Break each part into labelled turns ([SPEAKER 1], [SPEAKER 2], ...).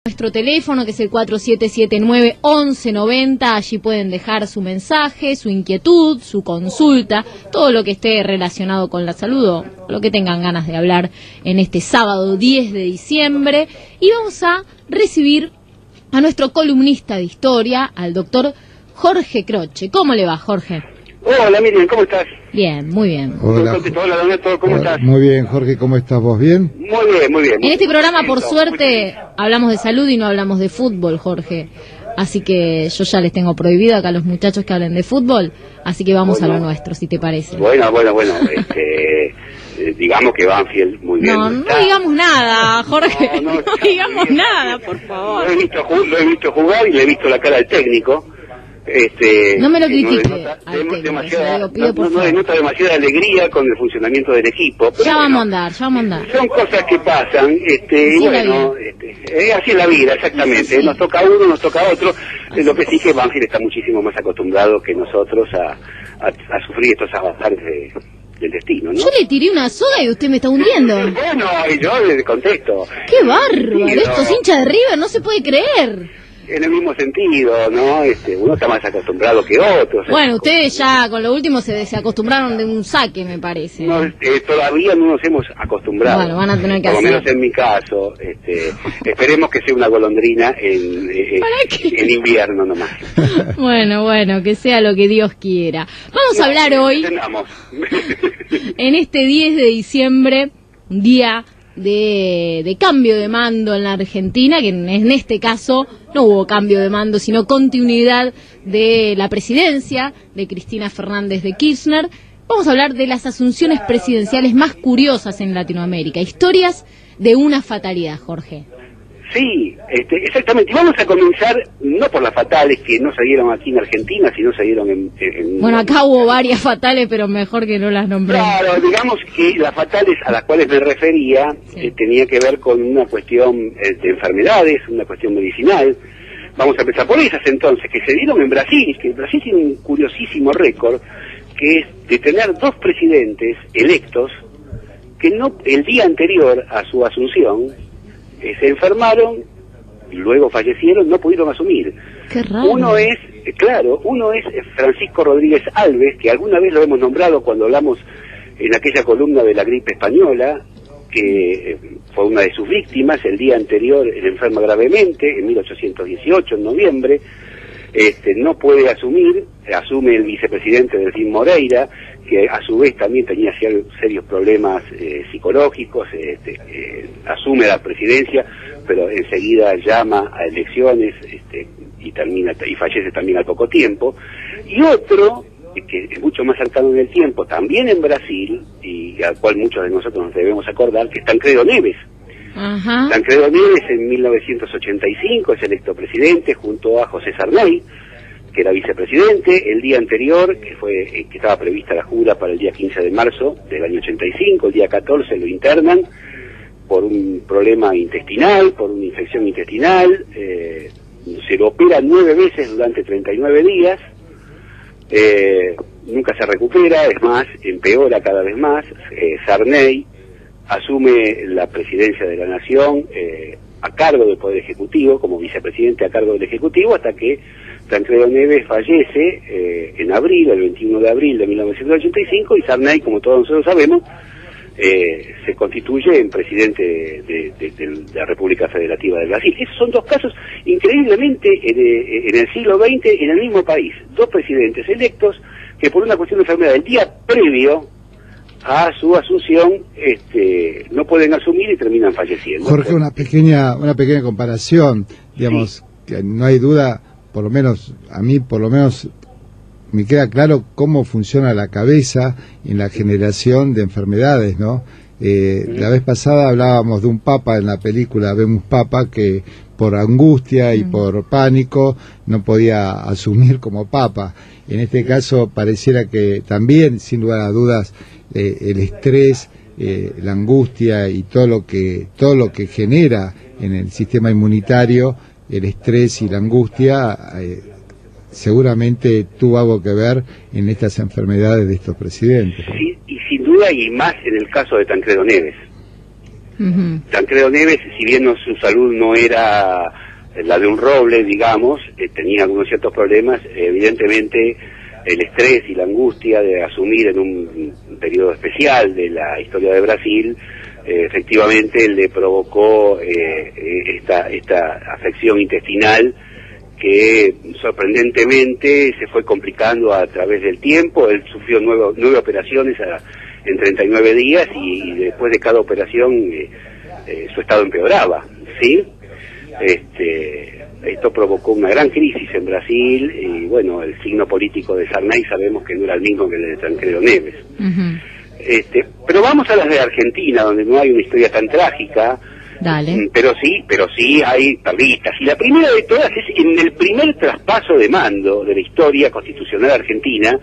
[SPEAKER 1] Nuestro teléfono, que es el 4779-1190, allí pueden dejar su mensaje, su inquietud, su consulta, todo lo que esté relacionado con la salud o lo que tengan ganas de hablar en este sábado 10 de diciembre. Y vamos a recibir a nuestro columnista de historia, al doctor Jorge Croce. ¿Cómo le va, Jorge?
[SPEAKER 2] Hola, Miriam, ¿cómo estás?
[SPEAKER 1] Bien, muy bien.
[SPEAKER 2] Hola, Donato, ¿cómo estás?
[SPEAKER 3] Muy bien, Jorge, ¿cómo estás vos? ¿Bien?
[SPEAKER 2] Muy bien, muy bien.
[SPEAKER 1] En este programa, por suerte, hablamos de salud y no hablamos de fútbol, Jorge. Así que yo ya les tengo prohibido acá a los muchachos que hablen de fútbol, así que vamos a lo nuestro, si te parece.
[SPEAKER 2] Bueno, digamos que Banfield muy bien.
[SPEAKER 1] No digamos nada, Jorge, no digamos nada, por favor.
[SPEAKER 2] Lo he visto jugar y le he visto la cara al técnico.
[SPEAKER 1] No me lo critique.
[SPEAKER 2] No denota demasiada alegría con el funcionamiento del equipo.
[SPEAKER 1] Ya vamos a andar.
[SPEAKER 2] Son cosas que pasan, así es la vida, exactamente. Sí. Nos toca uno, nos toca otro. Lo que sí que Banfield está muchísimo más acostumbrado que nosotros a sufrir estos avatares del destino, ¿no?
[SPEAKER 1] Yo le tiré una soga y usted me está hundiendo.
[SPEAKER 2] Bueno, y yo le contesto.
[SPEAKER 1] ¡Qué bárbaro! Estos hinchas de River, no se puede creer.
[SPEAKER 2] En el mismo sentido, ¿no? Uno está más acostumbrado que otros.
[SPEAKER 1] Bueno, ustedes ya con lo último se acostumbraron de un saque, me parece.
[SPEAKER 2] No, todavía no nos hemos acostumbrado.
[SPEAKER 1] Bueno, van a tener que
[SPEAKER 2] por
[SPEAKER 1] hacer.
[SPEAKER 2] Por lo menos en mi caso. Esperemos que sea una golondrina en invierno nomás.
[SPEAKER 1] Bueno, que sea lo que Dios quiera. Vamos a hablar hoy, en este 10 de diciembre, un día de cambio de mando en la Argentina, que en este caso no hubo cambio de mando, sino continuidad de la presidencia de Cristina Fernández de Kirchner. Vamos a hablar de las asunciones presidenciales más curiosas en Latinoamérica, historias de una fatalidad, Jorge.
[SPEAKER 2] Sí, exactamente. Y vamos a comenzar no por las fatales que no se dieron aquí en Argentina, sino se dieron en...
[SPEAKER 1] Bueno, acá hubo varias fatales, pero mejor que no las nombremos.
[SPEAKER 2] Claro, digamos que las fatales a las cuales me refería tenía que ver con una cuestión de enfermedades, una cuestión medicinal. Vamos a empezar por esas entonces, que se dieron en Brasil, que Brasil tiene un curiosísimo récord, que es de tener dos presidentes electos que no el día anterior a su asunción se enfermaron, luego fallecieron, no pudieron asumir.
[SPEAKER 1] Qué raro.
[SPEAKER 2] Uno es Francisco Rodríguez Alves, que alguna vez lo hemos nombrado cuando hablamos en aquella columna de la gripe española, que fue una de sus víctimas. El día anterior él enferma gravemente, en 1818, en noviembre. No puede asumir, asume el vicepresidente Delfín Moreira, que a su vez también tenía serios problemas psicológicos, asume la presidencia, pero enseguida llama a elecciones y fallece también al poco tiempo. Y otro, que es mucho más cercano en el tiempo, también en Brasil, y al cual muchos de nosotros nos debemos acordar, que es Tancredo Neves.
[SPEAKER 1] Ajá.
[SPEAKER 2] Tancredo Neves en 1985 es electo presidente junto a José Sarney, que era vicepresidente. El día anterior, que estaba prevista la jura para el día 15 de marzo del año 85, el día 14 lo internan por un problema intestinal, por una infección intestinal. Se lo opera 9 veces durante 39 días. Nunca se recupera, es más, empeora cada vez más. Sarney asume la presidencia de la Nación a cargo del Poder Ejecutivo, como vicepresidente a cargo del Ejecutivo, hasta que Tancredo Neves fallece en abril, el 21 de abril de 1985, y Sarney, como todos nosotros sabemos, se constituye en presidente de la República Federativa de Brasil. Esos son dos casos increíblemente en el siglo XX en el mismo país. Dos presidentes electos que por una cuestión de enfermedad el día previo a su asunción no pueden asumir y terminan falleciendo.
[SPEAKER 3] Jorge, una pequeña comparación, digamos, que no hay duda, por lo menos a mí me queda claro cómo funciona la cabeza en la generación de enfermedades, ¿no? La vez pasada hablábamos de un papa en la película Vemos Papa, que por angustia y por pánico no podía asumir como papa. En este caso pareciera que también, sin lugar a dudas, el estrés, la angustia y todo lo que genera en el sistema inmunitario, el estrés y la angustia, seguramente tuvo algo que ver en estas enfermedades de estos presidentes.
[SPEAKER 2] Sí, y sin duda, y más en el caso de Tancredo Neves. Tancredo Neves, si bien su salud no era la de un roble, digamos, tenía algunos ciertos problemas, evidentemente el estrés y la angustia de asumir en un periodo especial de la historia de Brasil, efectivamente le provocó esta afección intestinal que sorprendentemente se fue complicando a través del tiempo. Él sufrió 9 operaciones en 39 días y después de cada operación su estado empeoraba, ¿sí? Esto provocó una gran crisis en Brasil y bueno, el signo político de Sarney sabemos que no era el mismo que el de Tancredo Neves. Pero vamos a las de Argentina, donde no hay una historia tan trágica.
[SPEAKER 1] Dale.
[SPEAKER 2] Pero sí hay perlitas. Y la primera de todas es en el primer traspaso de mando de la historia constitucional argentina,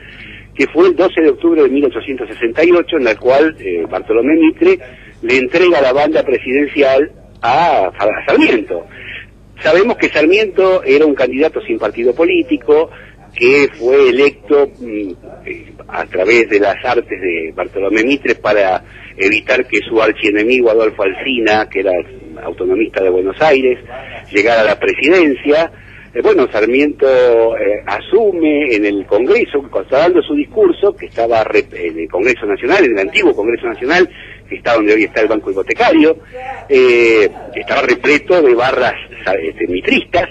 [SPEAKER 2] que fue el 12 de octubre de 1868, en la cual Bartolomé Mitre le entrega la banda presidencial a Sarmiento. Sabemos que Sarmiento era un candidato sin partido político, que fue electo a través de las artes de Bartolomé Mitre para evitar que su archienemigo Adolfo Alsina, que era autonomista de Buenos Aires, llegara a la presidencia. Bueno, Sarmiento asume en el Congreso, está dando su discurso, que estaba en el Congreso Nacional, en el antiguo Congreso Nacional, que está donde hoy está el Banco Hipotecario, estaba repleto de barras mitristas,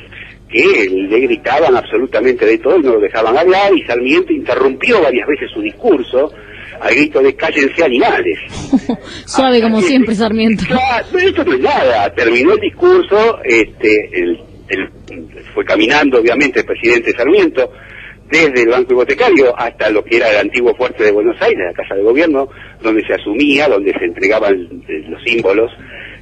[SPEAKER 2] que le gritaban absolutamente de todo y no lo dejaban hablar, y Sarmiento interrumpió varias veces su discurso al grito de "cállense animales".
[SPEAKER 1] Suave como siempre, Sarmiento.
[SPEAKER 2] Pero esto no es nada, terminó el discurso, fue caminando obviamente el presidente Sarmiento desde el Banco Hipotecario hasta lo que era el antiguo fuerte de Buenos Aires, la Casa de Gobierno, donde se asumía, donde se entregaban los símbolos,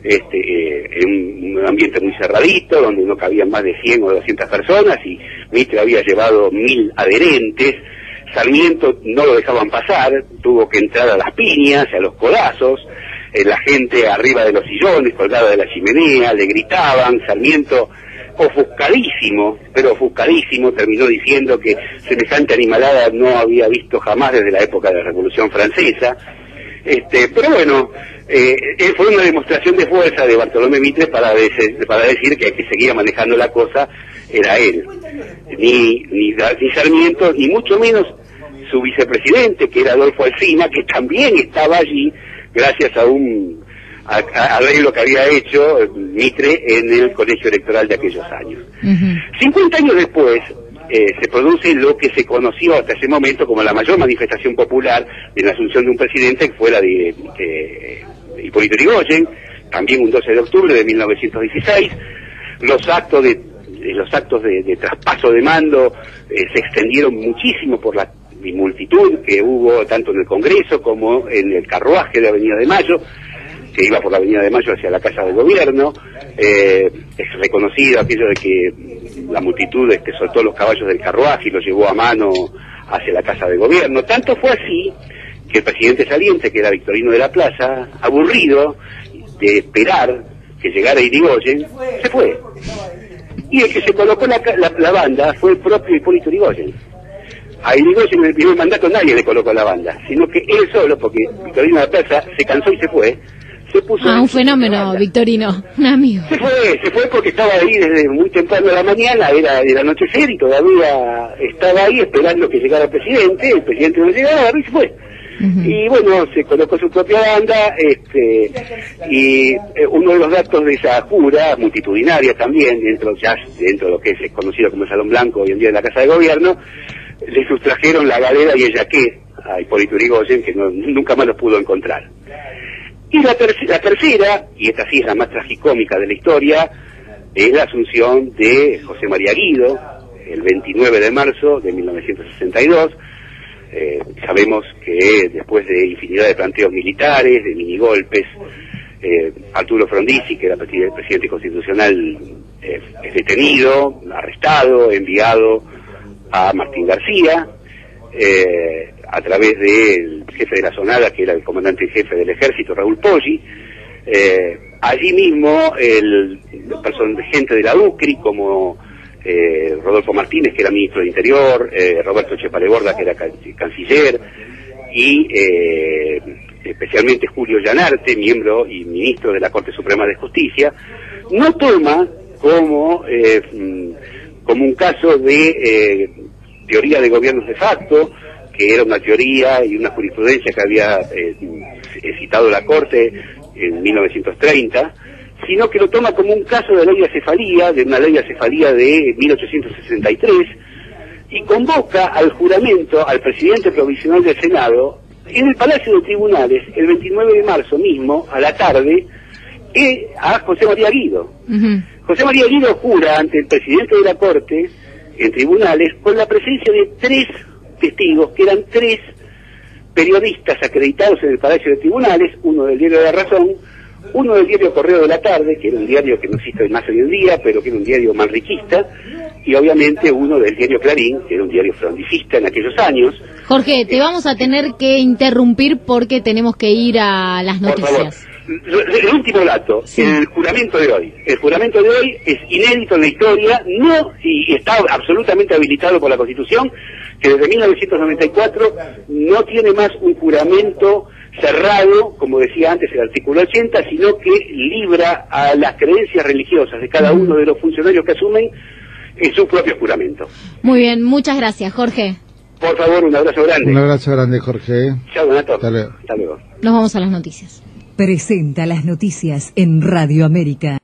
[SPEAKER 2] en un ambiente muy cerradito, donde no cabían más de 100 o 200 personas, y Mitre había llevado 1000 adherentes. Sarmiento no lo dejaban pasar, tuvo que entrar a las piñas, a los codazos, la gente arriba de los sillones, colgada de la chimenea, le gritaban. Sarmiento, ofuscadísimo, terminó diciendo que semejante animalada no había visto jamás desde la época de la Revolución Francesa. Pero bueno, fue una demostración de fuerza de Bartolomé Mitre para decir que el que seguía manejando la cosa era él. Ni Sarmiento, ni mucho menos su vicepresidente, que era Adolfo Alsina, que también estaba allí gracias a un arreglo que había hecho Mitre en el colegio electoral de aquellos años. 50 años después se produce lo que se conoció hasta ese momento como la mayor manifestación popular de la asunción de un presidente, que fue la de Hipólito Yrigoyen, también un 12 de octubre de 1916. Los actos de traspaso de mando se extendieron muchísimo por la multitud que hubo tanto en el Congreso como en el carruaje de Avenida de Mayo, que iba por la Avenida de Mayo hacia la Casa de Gobierno. Es reconocido aquello de que la multitud soltó los caballos del carruaje y los llevó a mano hacia la Casa de Gobierno. Tanto fue así que el presidente saliente, que era Victorino de la Plaza, aburrido de esperar que llegara Yrigoyen, se fue. Y el que se colocó la banda fue el propio Hipólito Yrigoyen. A Yrigoyen en el primer mandato nadie le colocó la banda, sino que él solo, porque Victorino de la Plaza se cansó y se fue, se puso...
[SPEAKER 1] un fenómeno, Victorino, un amigo.
[SPEAKER 2] Se fue porque estaba ahí desde muy temprano de la mañana, era del anochecer, y todavía estaba ahí esperando que llegara el presidente no llegaba y se fue. Y bueno, se colocó su propia banda, y uno de los datos de esa jura, multitudinaria también, dentro de lo que es conocido como el Salón Blanco hoy en día en la Casa de Gobierno, le sustrajeron la galera y el yaqué a Hipólito Yrigoyen, que nunca más los pudo encontrar. Y la tercera, y esta sí es la más tragicómica de la historia, es la asunción de José María Guido, el 29 de marzo de 1962. Sabemos que después de infinidad de planteos militares, de minigolpes, Arturo Frondizi, que era el presidente constitucional, es detenido, arrestado, enviado a Martín García, a través del jefe de la Zonada, que era el comandante en jefe del ejército, Raúl Poggi. Allí mismo, gente de la UCRI, como Rodolfo Martínez, que era ministro de Interior, Roberto Chepaleborda, que era canciller, y especialmente Julio Llanarte, miembro y ministro de la Corte Suprema de Justicia, no toma como un caso de teoría de gobiernos de facto, que era una teoría y una jurisprudencia que había citado la Corte en 1930, sino que lo toma como un caso de ley de acefalía, de una ley de acefalía de 1863, y convoca al juramento al presidente provisional del Senado en el Palacio de Tribunales el 29 de marzo mismo, a la tarde, a José María Guido. José María Guido jura ante el presidente de la Corte en tribunales con la presencia de 3 testigos, que eran 3 periodistas acreditados en el Palacio de Tribunales, uno del diario La Razón, uno del diario Correo de la Tarde, que era un diario que no existe más hoy en día, pero que era un diario manriquista, y obviamente uno del diario Clarín, que era un diario frondicista en aquellos años.
[SPEAKER 1] Jorge, te vamos a tener que interrumpir porque tenemos que ir a las noticias.
[SPEAKER 2] El último dato, sí. El juramento de hoy. El juramento de hoy es inédito en la historia, y está absolutamente habilitado por la Constitución, que desde 1994 no tiene más un juramento cerrado, como decía antes el artículo 80, sino que libra a las creencias religiosas de cada uno de los funcionarios que asumen en su propio juramento.
[SPEAKER 1] Muy bien, muchas gracias, Jorge.
[SPEAKER 2] Por favor, un abrazo grande.
[SPEAKER 3] Un abrazo grande, Jorge.
[SPEAKER 2] Chao, Donato.
[SPEAKER 3] Hasta luego.
[SPEAKER 2] Hasta luego.
[SPEAKER 1] Nos vamos a las noticias.
[SPEAKER 4] Presenta las noticias en Radio América.